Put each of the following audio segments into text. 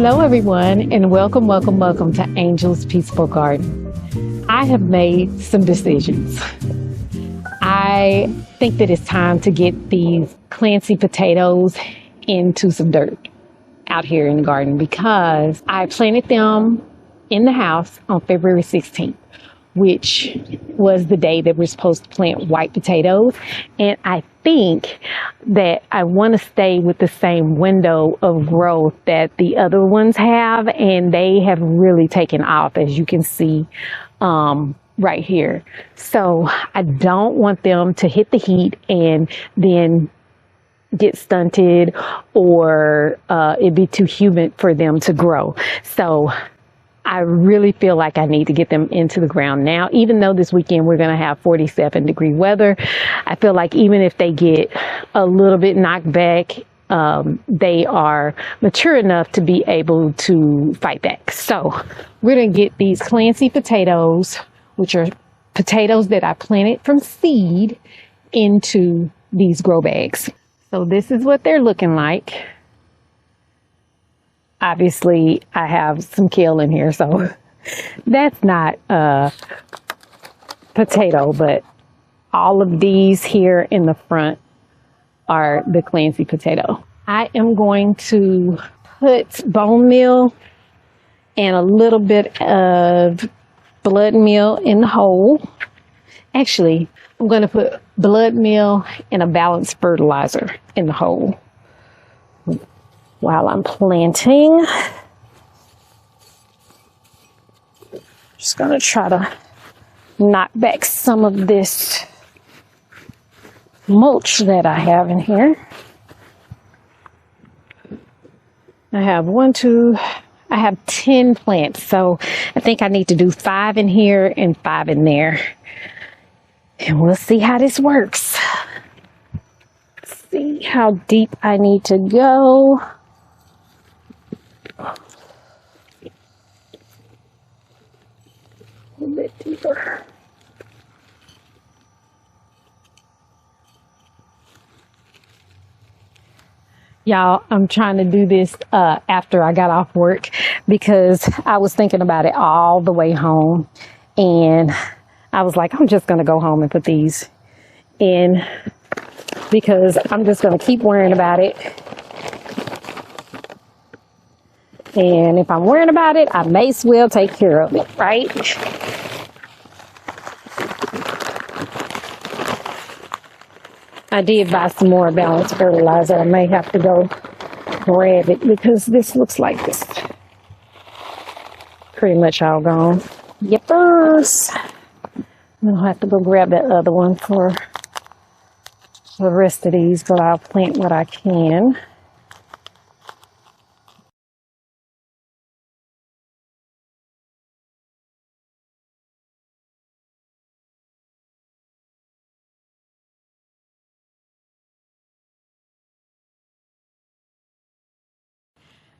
Hello everyone, and welcome to Angel's Peaceful Garden. I have made some decisions. I think that it's time to get these Clancy potatoes into some dirt out here in the garden because I planted them in the house on February 16th, which was the day that we're supposed to plant white potatoes. And I think that I want to stay with the same window of growth that the other ones have, and they have really taken off, as you can see right here. So I don't want them to hit the heat and then get stunted, or it'd be too humid for them to grow. So I really feel like I need to get them into the ground now. Even though this weekend we're going to have 47-degree weather, I feel like even if they get a little bit knocked back, they are mature enough to be able to fight back. So we're going to get these Clancy potatoes, which are potatoes that I planted from seed, into these grow bags. So this is what they're looking like. Obviously, I have some kale in here, so that's not a potato, but all of these here in the front are the Clancy potato. I am going to put bone meal and a little bit of blood meal in the hole. Actually, I'm going to put blood meal and a balanced fertilizer in the hole while I'm planting. Just gonna try to knock back some of this mulch that I have in here. I have 10 plants, so I think I need to do 5 in here and 5 in there. And we'll see how this works. See how deep I need to go. A bit deeper. Y'all, I'm trying to do this after I got off work because I was thinking about it all the way home, and I was like, I'm just gonna go home and put these in because I'm just gonna keep worrying about it. And if I'm worrying about it, I may as well take care of it, right? I did buy some more balanced fertilizer. I may have to go grab it because this looks like this. Pretty much all gone. Yippers. I'm gonna have to go grab that other one for the rest of these, but I'll plant what I can.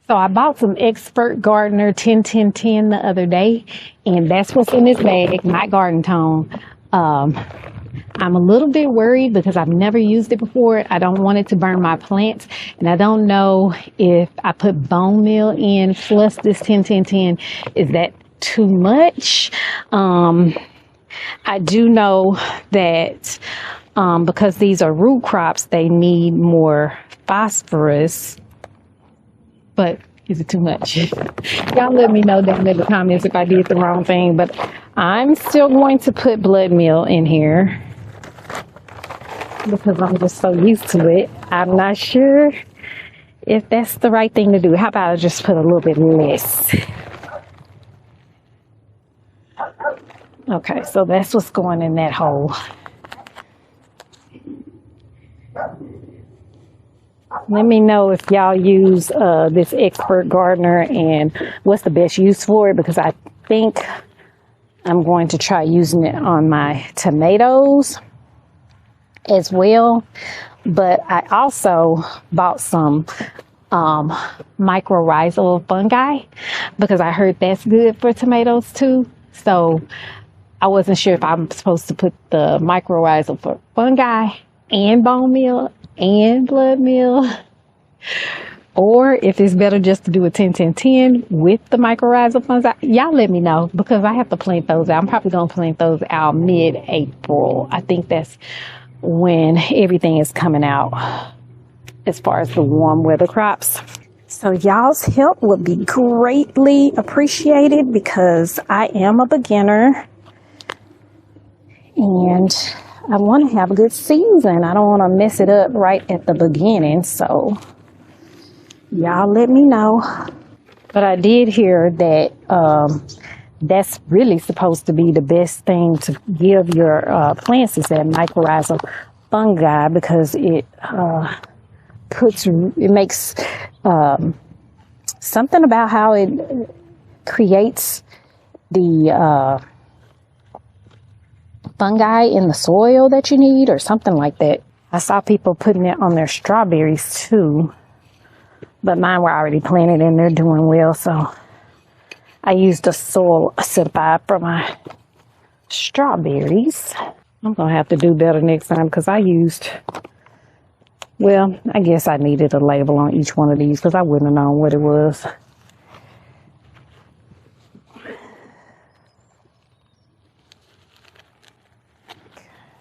So I bought some Expert Gardener 10-10-10 the other day, and that's what's in this bag, my garden tone. I'm a little bit worried because I've never used it before. I don't want it to burn my plants, and I don't know if I put bone meal in plus this 10-10-10, is that too much? I do know that because these are root crops, they need more phosphorus. But is it too much? Y'all let me know down in the comments if I did the wrong thing. But I'm still going to put blood meal in here because I'm just so used to it. I'm not sure if that's the right thing to do. How about I just put a little bit less? Okay, so that's what's going in that hole. Let me know if y'all use this Expert Gardener and what's the best use for it, because I think I'm going to try using it on my tomatoes as well. But I also bought some mycorrhizal fungi because I heard that's good for tomatoes too. So I wasn't sure if I'm supposed to put the mycorrhizal fungi and bone meal and blood meal. or if it's better just to do a 10-10-10 with the mycorrhizal fungi, y'all let me know, because I have to plant those out. I'm probably going to plant those out mid-April. I think that's when everything is coming out as far as the warm weather crops. So y'all's help would be greatly appreciated, because I am a beginner and I want to have a good season. I don't want to mess it up right at the beginning. So y'all let me know. But I did hear that that's really supposed to be the best thing to give your plants, is that mycorrhizal fungi, because it makes something about how it creates the fungi in the soil that you need, or something like that. I saw people putting it on their strawberries too, but mine were already planted and they're doing well. So I used a soil acidifier for my strawberries. I'm gonna have to do better next time, because I guess I needed a label on each one of these, because I wouldn't have known what it was.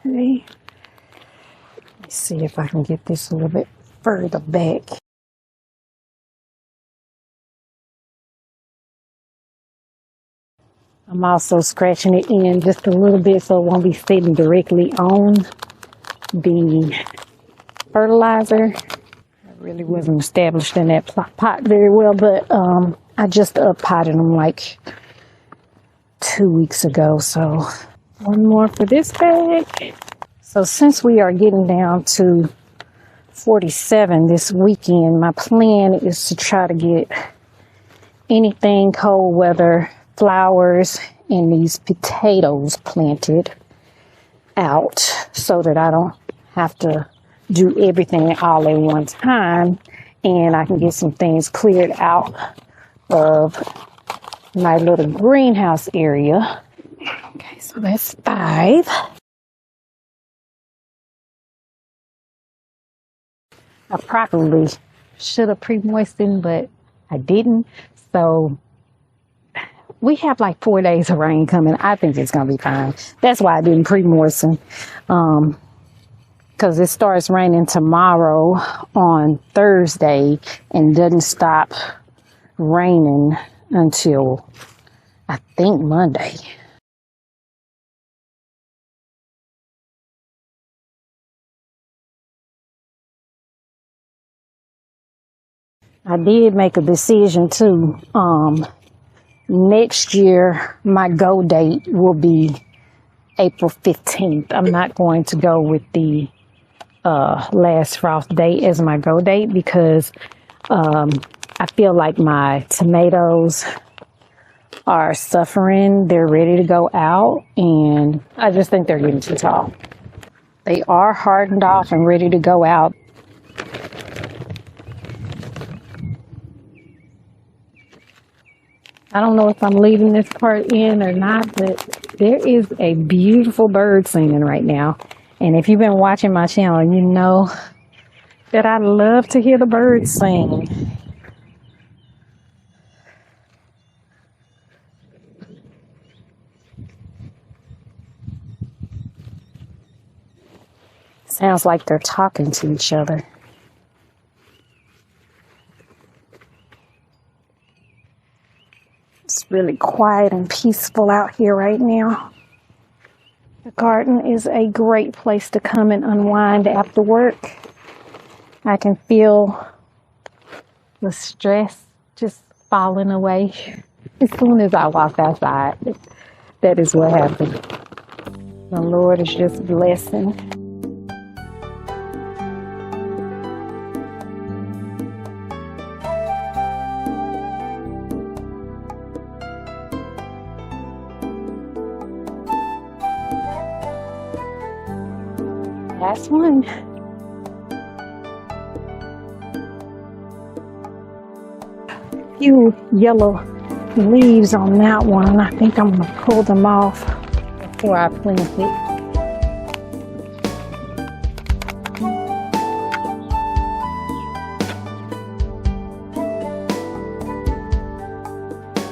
Okay. Let's see if I can get this a little bit further back. I'm also scratching it in just a little bit so it won't be sitting directly on the fertilizer. I really wasn't established in that pot very well, but I just potted them like 2 weeks ago. So one more for this bag. So since we are getting down to 47 this weekend, my plan is to try to get anything cold weather flowers and these potatoes planted out, so that I don't have to do everything all at one time, and I can get some things cleared out of my little greenhouse area. Okay, so that's 5. I probably should have pre-moistened, but I didn't. So we have like 4 days of rain coming. I think it's going to be fine. That's why I didn't pre-moisten. Because it starts raining tomorrow on Thursday and doesn't stop raining until I think Monday. I did make a decision too. Next year, my go date will be April 15th. I'm not going to go with the last frost date as my go date, because I feel like my tomatoes are suffering. They're ready to go out, and I just think they're getting too tall. They are hardened off and ready to go out. I don't know if I'm leaving this part in or not, but there is a beautiful bird singing right now. And if you've been watching my channel, you know that I love to hear the birds sing. Sounds like they're talking to each other. It's really quiet and peaceful out here right now. The garden is a great place to come and unwind after work. I can feel the stress just falling away as soon as I walk outside. That is what happened. The Lord is just blessing. Last one. Few yellow leaves on that one. I think I'm going to pull them off before I plant it.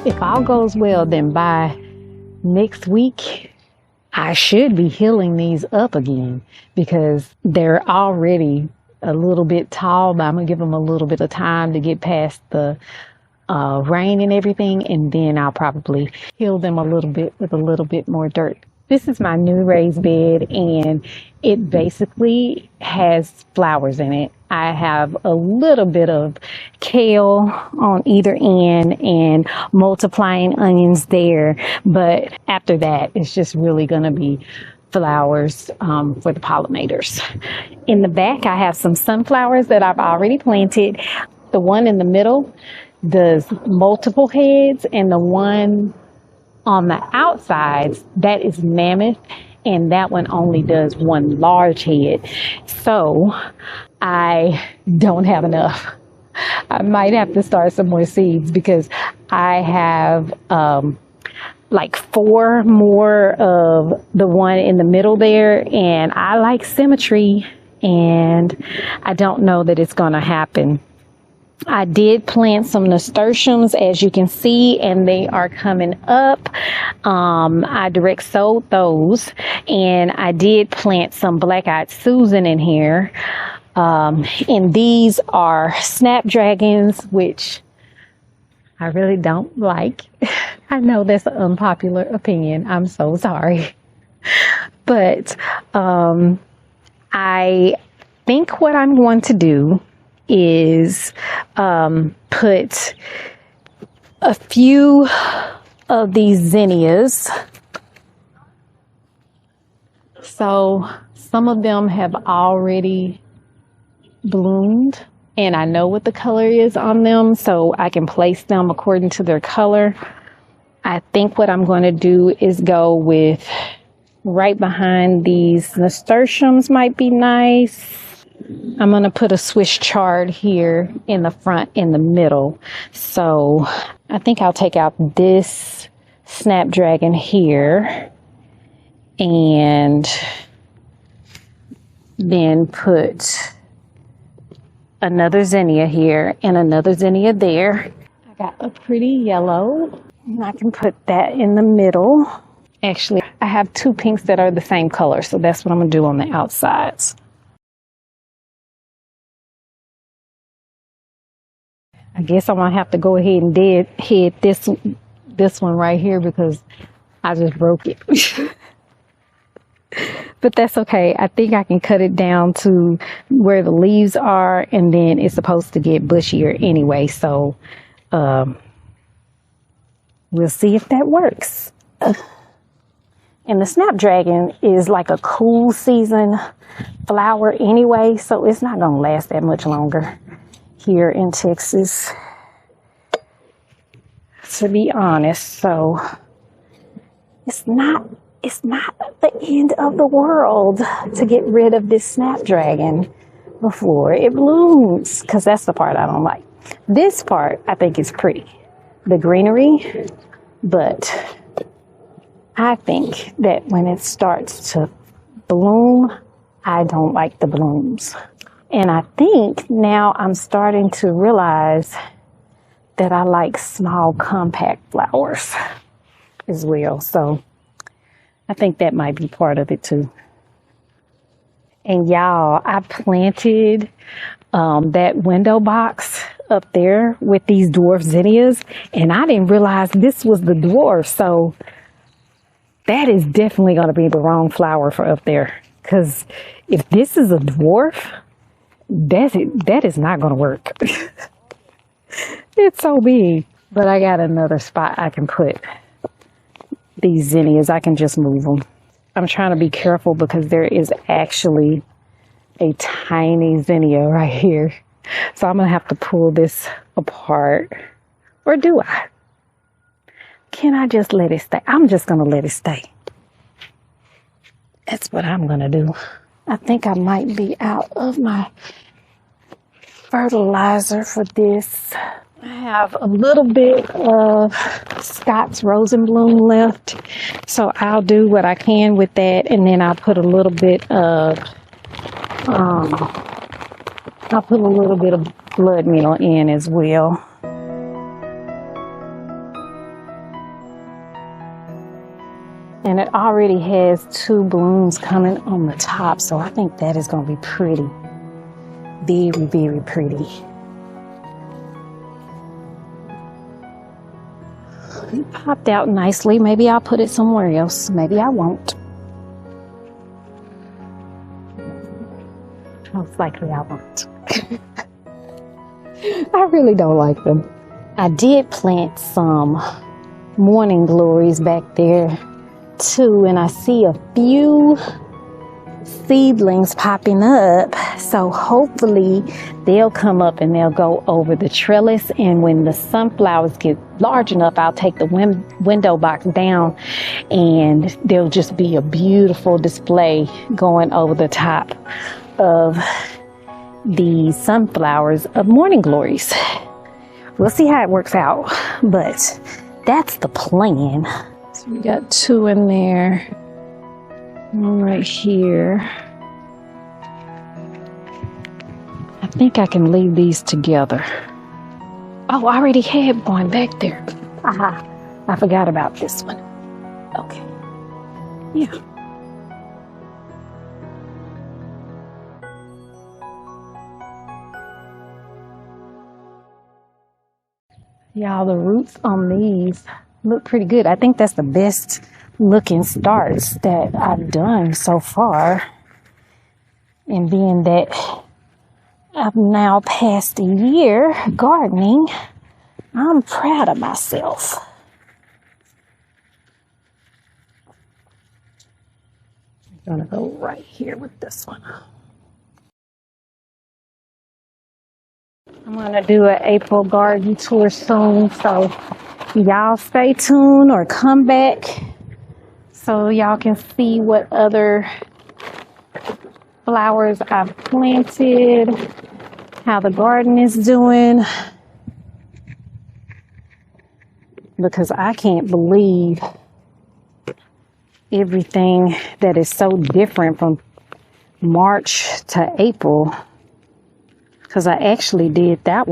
If all goes well, then by next week, I should be healing these up again because they're already a little bit tall, but I'm going to give them a little bit of time to get past the rain and everything, and then I'll probably heal them a little bit with a little bit more dirt. This is my new raised bed, and it basically has flowers in it. I have a little bit of kale on either end and multiplying onions there, but after that, it's just really going to be flowers for the pollinators. In the back, I have some sunflowers that I've already planted. The one in the middle does multiple heads, and the one on the outsides, that is mammoth, and that one only does one large head. So I don't have enough. I might have to start some more seeds because I have like 4 more of the one in the middle there, and I like symmetry, and I don't know that it's going to happen. I did plant some nasturtiums, as you can see, and they are coming up. I direct sowed those, and I did plant some black-eyed Susan in here. And these are snapdragons, which I really don't like. I know that's an unpopular opinion. I'm so sorry. But I think what I'm going to do is put a few of these zinnias. So some of them have already bloomed, and I know what the color is on them, so I can place them according to their color. I think what I'm going to do is go with right behind these nasturtiums might be nice. I'm going to put a Swiss chard here in the front, in the middle. So I think I'll take out this snapdragon here and then put another zinnia here and another zinnia there. I got a pretty yellow, and I can put that in the middle. Actually, I have 2 pinks that are the same color, so that's what I'm going to do on the outsides. I guess I'm going to have to go ahead and deadhead this one right here because I just broke it. But that's okay. I think I can cut it down to where the leaves are, and then it's supposed to get bushier anyway. So we'll see if that works. And the snapdragon is like a cool season flower anyway, so it's not going to last that much longer here in Texas, to be honest. So it's not the end of the world to get rid of this snapdragon before it blooms, because that's the part I don't like. This part I think is pretty, the greenery, but I think that when it starts to bloom, I don't like the blooms. And I think now I'm starting to realize that I like small, compact flowers as well. So I think that might be part of it too. And y'all, I planted that window box up there with these dwarf zinnias, and I didn't realize this was the dwarf. So that is definitely going to be the wrong flower for up there. Because if this is a dwarf, that is not going to work. It's so big. But I got another spot I can put these zinnias. I can just move them. I'm trying to be careful because there is actually a tiny zinnia right here. So I'm going to have to pull this apart. Or do I? Can I just let it stay? I'm just going to let it stay. That's what I'm going to do. I think I might be out of my fertilizer for this. I have a little bit of Scott's Rosenbloom left, so I'll do what I can with that, and then I'll put a little bit of blood meal in as well. And it already has 2 blooms coming on the top, so I think that is going to be pretty. Very, very pretty. It popped out nicely. Maybe I'll put it somewhere else. Maybe I won't. Most likely I won't. I really don't like them. I did plant some morning glories back there too, and I see a few seedlings popping up, so hopefully they'll come up and they'll go over the trellis, and when the sunflowers get large enough, I'll take the window box down and there'll just be a beautiful display going over the top of the sunflowers of morning glories. We'll see how it works out, but that's the plan. So we got 2 in there, one right here. I think I can leave these together. Oh, I already had one back there. Aha, I forgot about this one. Okay, yeah. Y'all, the roots on these look pretty good. I think that's the best looking starts that I've done so far. And being that I've now passed a year gardening, I'm proud of myself. I'm gonna go right here with this one. I'm gonna do an April garden tour soon, so y'all stay tuned or come back so y'all can see what other flowers I've planted, how the garden is doing, because I can't believe everything that is so different from March to April. Because I actually did that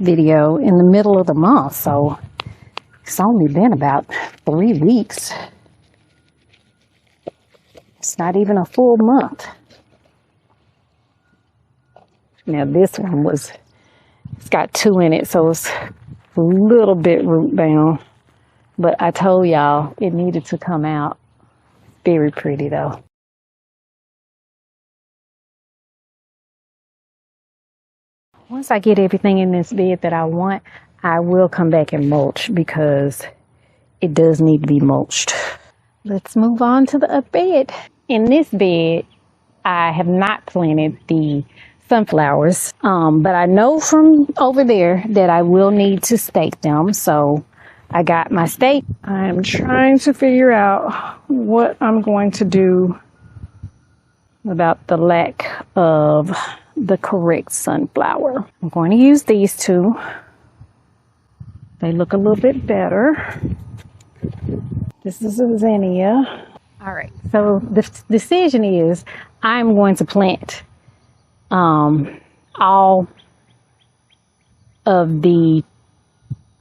video in the middle of the month, so it's only been about 3 weeks. It's not even a full month. Now this one it's got 2 in it, so it's a little bit root bound. But I told y'all it needed to come out. Very pretty though. Once I get everything in this bed that I want, I will come back and mulch because it does need to be mulched. Let's move on to the up bed. In this bed, I have not planted the sunflowers, but I know from over there that I will need to stake them. So I got my stake. I'm trying to figure out what I'm going to do about the lack of the correct sunflower. I'm going to use these 2. They look a little bit better. This is a zinnia. All right, so the decision is I'm going to plant all of the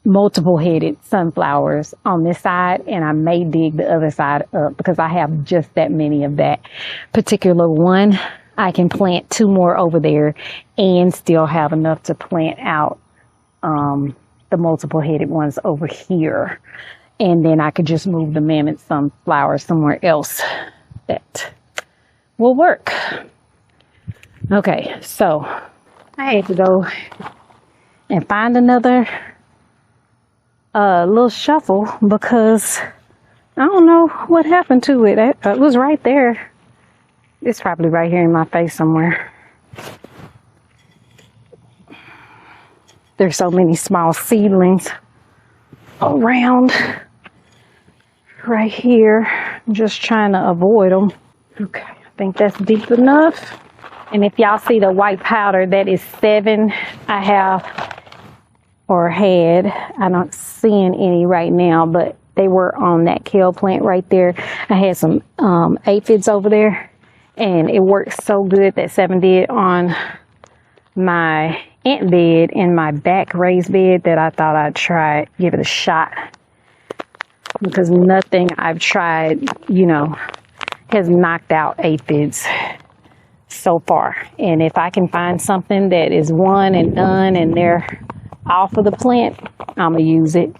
multiple headed sunflowers on this side, and I may dig the other side up because I have just that many of that particular one. I can plant 2 more over there and still have enough to plant out the multiple headed ones over here. And then I could just move the mammoth sunflower somewhere else that will work. Okay, so I had to go and find another little shuffle because I don't know what happened to it. It was right there. It's probably right here in my face somewhere. There's so many small seedlings around right here. I'm just trying to avoid them. Okay, I think that's deep enough. And if y'all see the white powder, that is 7 I have or had. I'm not seeing any right now, but they were on that kale plant right there. I had some aphids over there. And it worked so good, that 7 did, on my ant bed and my back raised bed, that I thought I'd try it, give it a shot because nothing I've tried, you know, has knocked out aphids so far. And if I can find something that is one and done and they're off of the plant, I'm going to use it.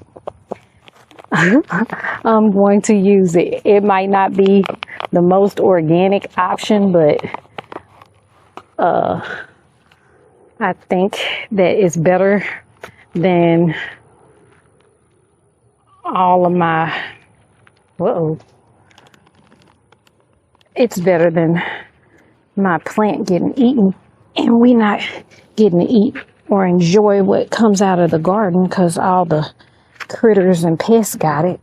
I'm going to use it. It might not be the most organic option, but I think that it's better than all of my, it's better than my plant getting eaten and we not getting to eat or enjoy what comes out of the garden because all the critters and pests got it.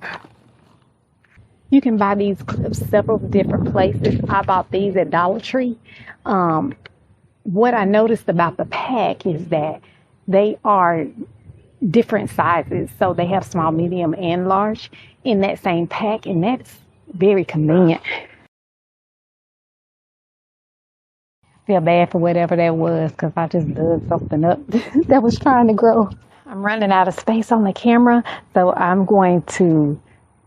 You can buy these clips several different places. I bought these at Dollar Tree. What I noticed about the pack is that they are different sizes. So they have small, medium, and large in that same pack, and that's very convenient. Feel bad for whatever that was because I just dug something up that was trying to grow. I'm running out of space on the camera, so I'm going to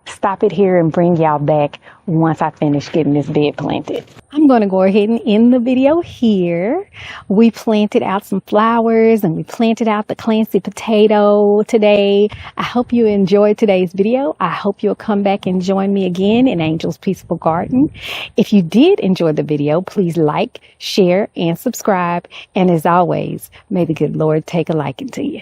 stop it here and bring y'all back once I finish getting this bed planted. I'm going to go ahead and end the video here. We planted out some flowers and we planted out the Clancy potato today. I hope you enjoyed today's video. I hope you'll come back and join me again in Angel's Peaceful Garden. If you did enjoy the video, please like, share, and subscribe. And as always, may the good Lord take a liking to you.